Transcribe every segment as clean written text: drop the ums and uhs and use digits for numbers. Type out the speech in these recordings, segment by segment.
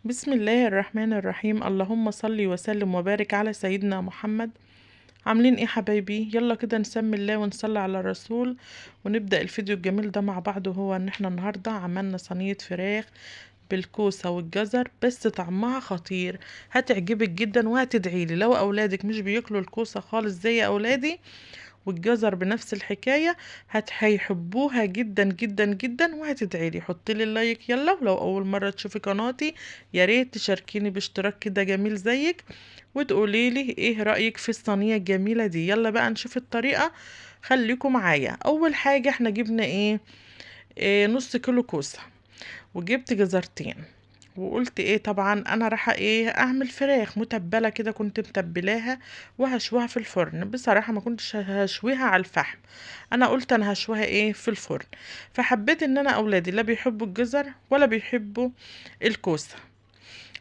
بسم الله الرحمن الرحيم. اللهم صل وسلم وبارك على سيدنا محمد. عاملين ايه حبايبي؟ يلا كده نسمي الله ونصلي على الرسول ونبدأ الفيديو الجميل ده مع بعض. وهو ان احنا النهاردة عملنا صينية فراخ بالكوسة والجزر، بس طعمها خطير، هتعجبك جدا وهتدعيلي. لو اولادك مش بياكلوا الكوسة خالص زي اولادي والجزر بنفس الحكاية، هيحبوها جدا جدا جدا وهتدعيلي. حطي لي اللايك يلا، ولو اول مرة تشوفي قناتي يا ريت تشاركيني باشتراك كده جميل زيك، وتقولي لي ايه رأيك في الصينية الجميلة دي. يلا بقى نشوف الطريقة، خليكم معايا. اول حاجة احنا جبنا إيه نص كيلو كوسة، وجبت جزرتين، وقلت ايه طبعا انا رايحه اعمل فراخ متبله كده. كنت متبلاها وهشوها في الفرن. بصراحه ما كنتش هشويها على الفحم، انا قلت انا هشوها في الفرن. فحبيت ان انا اولادي لا بيحبوا الجزر ولا بيحبوا الكوسه،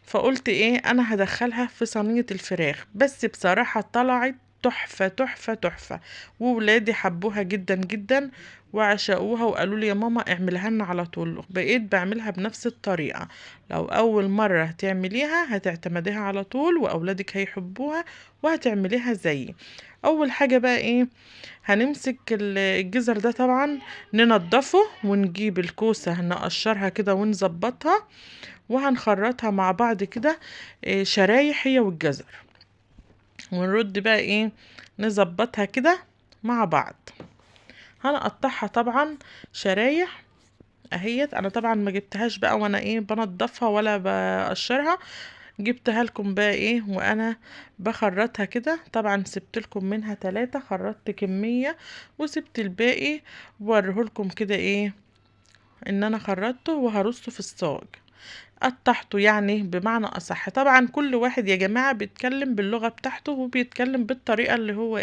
فقلت انا هدخلها في صينية الفراخ. بس بصراحة طلعت تحفة تحفة تحفة، وولادي حبوها جدا جدا وعشقوها وقالوا لي يا ماما اعملها لنا على طول. بقيت بعملها بنفس الطريقة. لو اول مرة هتعمليها هتعتمديها على طول واولادك هيحبوها وهتعمليها زيي. اول حاجة بقى هنمسك الجزر ده طبعا ننضفه، ونجيب الكوسة نقشرها كده ونظبطها، وهنخرطها مع بعض كده شرايح هي والجزر، ونرد بقى نظبطها كده مع بعض. هنقطعها طبعا شرايح اهيت. انا طبعا ما جبتهاش بقى وانا بنضفها ولا بقشرها، جبتها لكم بقى وانا بخرطها كده. طبعا سبت لكم منها 3، خرطت كمية وسبت الباقي، ووريهولكم كده ان انا خرطته وهرصه في الصاج. قطعته يعني بمعنى اصح. طبعا كل واحد يا جماعة بيتكلم باللغة بتاعته وبيتكلم بالطريقة اللي هو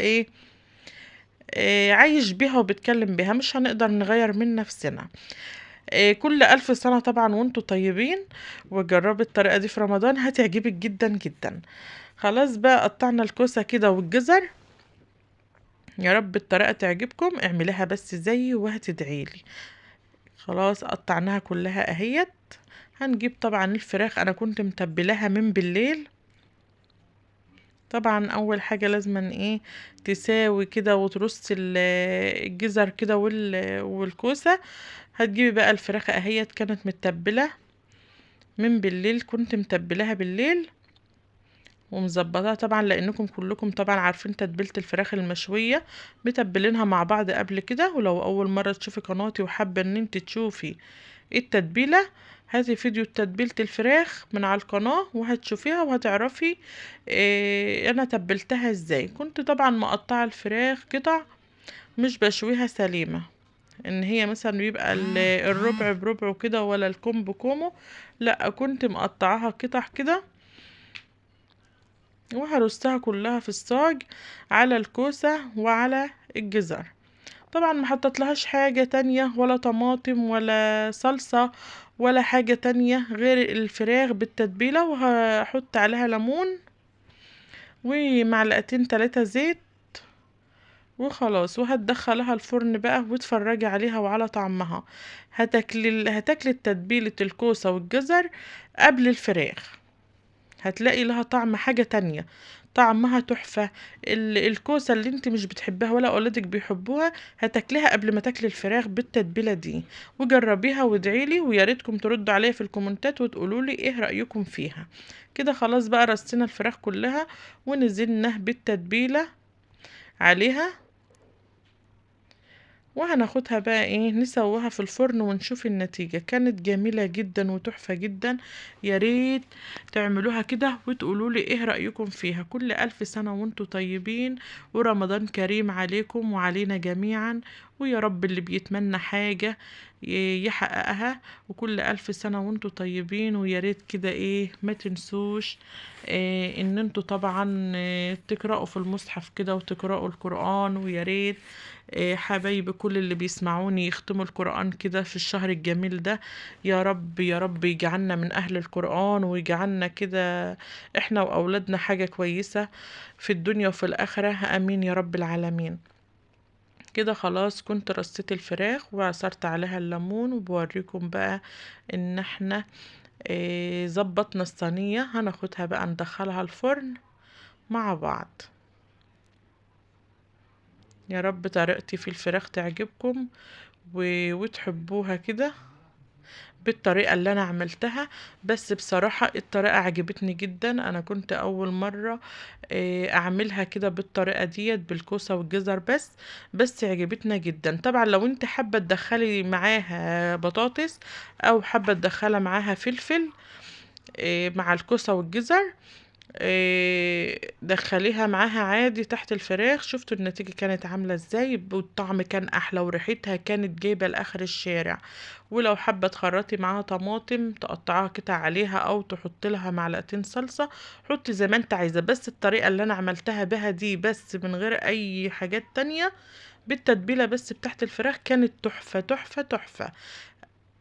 عايش بيها وبيتكلم بيها، مش هنقدر نغير من نفسنا. كل 1000 سنة طبعا وانتوا طيبين، وجربوا الطريقة دي في رمضان هتعجبك جدا جدا. خلاص بقى قطعنا الكوسة كده والجزر، يا رب الطريقة تعجبكم، اعمليها بس زيي وهتدعيلي. خلاص قطعناها كلها اهيت. هنجيب طبعا الفراخ، انا كنت متبلاها من بالليل. طبعا اول حاجة لازم تساوي كده وترصي الجزر كده والكوسة. هتجيبي بقى الفراخ اهيت، كانت متبلة من بالليل، كنت متبلاها بالليل ومظبطاها طبعا، لانكم كلكم طبعا عارفين تتبيله الفراخ المشويه متبلينها مع بعض قبل كده. ولو اول مره تشوفي قناتي وحابه ان انت تشوفي التتبيله، هاتي فيديو تتبيله الفراخ من على القناه وهتشوفيها وهتعرفي انا تبلتها ازاي. كنت طبعا مقطعه الفراخ قطع، مش بشويها سليمه، ان هي مثلا بيبقى الربع بربع كده ولا الكوم بكومه، لا كنت مقطعاها قطع كده وهرصها كلها في الصاج على الكوسة وعلى الجزر. طبعا ما حطيتلهاش حاجة تانية، ولا طماطم ولا صلصة ولا حاجة تانية غير الفراخ بالتتبيلة، وهحط عليها ليمون ومعلقتين 3 زيت وخلاص. وهتدخلها الفرن بقى وتفرجي عليها وعلى طعمها. هتاكلي تتبيلة الكوسة والجزر قبل الفراخ، هتلاقي لها طعم حاجة تانية، طعمها تحفة. الكوسة اللي انت مش بتحبها ولا اولادك بيحبوها هتاكليها قبل ما تاكلي الفراخ بالتتبيلة دي. وجربيها وادعيلي، ويا ريتكم تردوا عليا في الكومنتات وتقولوا لي ايه رأيكم فيها. كده خلاص بقى رصينا الفراخ كلها ونزلنا بالتتبيلة عليها، وهناخدها بقى نسويها في الفرن ونشوف النتيجة. كانت جميلة جدا وتحفة جدا. يا ريت تعملوها كده وتقولوا لي ايه رأيكم فيها. كل 1000 سنة وانتوا طيبين، ورمضان كريم عليكم وعلينا جميعا، ويا رب اللي بيتمنى حاجة يحققها. وكل 1000 سنة وانتوا طيبين. ويا ريت كده ما تنسوش ان انتوا طبعا تقرأوا في المصحف كده وتقرأوا القرآن. ويا ريت حبايبي كل اللي بيسمعوني يختموا القرآن كده في الشهر الجميل ده. يا رب يا رب يجعلنا من أهل القرآن، ويجعلنا كده احنا وأولادنا حاجة كويسة في الدنيا وفي الآخرة، آمين يا رب العالمين. كده خلاص كنت رصيت الفراخ وعصرت عليها الليمون، وبوريكم بقى ان احنا ظبطنا الصينية، هناخدها بقى ندخلها الفرن مع بعض. يا رب طريقتي في الفراخ تعجبكم وتحبوها كده بالطريقة اللي انا عملتها. بس بصراحة الطريقة عجبتني جدا، انا كنت اول مرة اعملها كده بالطريقة ديت بالكوسة والجزر بس عجبتنا جدا. طبعا لو انت حابة تدخلي معاها بطاطس او حابة تدخلها معاها فلفل مع الكوسة والجزر، دخليها معاها عادي تحت الفراخ. شفتوا النتيجة كانت عاملة ازاي، والطعم كان احلى وريحتها كانت جايبة لاخر الشارع. ولو حابة تخرطي معاها طماطم تقطعها قطع عليها او تحط لها معلقتين صلصة، حطي زي ما انت عايزة. بس الطريقة اللي انا عملتها بها دي بس من غير اي حاجات تانية، بالتتبيلة بس بتاعت الفراخ، كانت تحفة تحفة تحفة.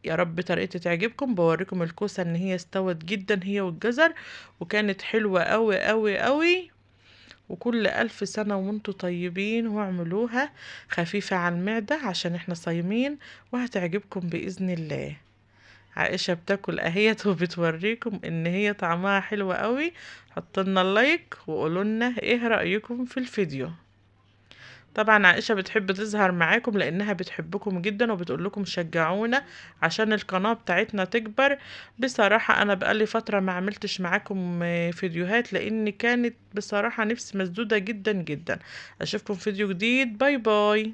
يا رب طريقتي تعجبكم. بوريكم الكوسة ان هي استوت جدا هي والجزر، وكانت حلوة قوي قوي قوي. وكل الف سنة وانتم طيبين، واعملوها خفيفة على المعدة عشان احنا صايمين، وهتعجبكم بإذن الله. عائشة بتاكل اهيت وبتوريكم ان هي طعمها حلو قوي. حطلنا اللايك وقولولنا ايه رأيكم في الفيديو. طبعا عائشة بتحب تظهر معاكم لانها بتحبكم جدا، وبتقول لكم شجعونا عشان القناة بتاعتنا تكبر. بصراحة انا بقالي فترة ما عملتش معاكم فيديوهات، لان كانت بصراحة نفسي مسدودة جدا جدا. اشوفكم فيديو جديد، باي باي.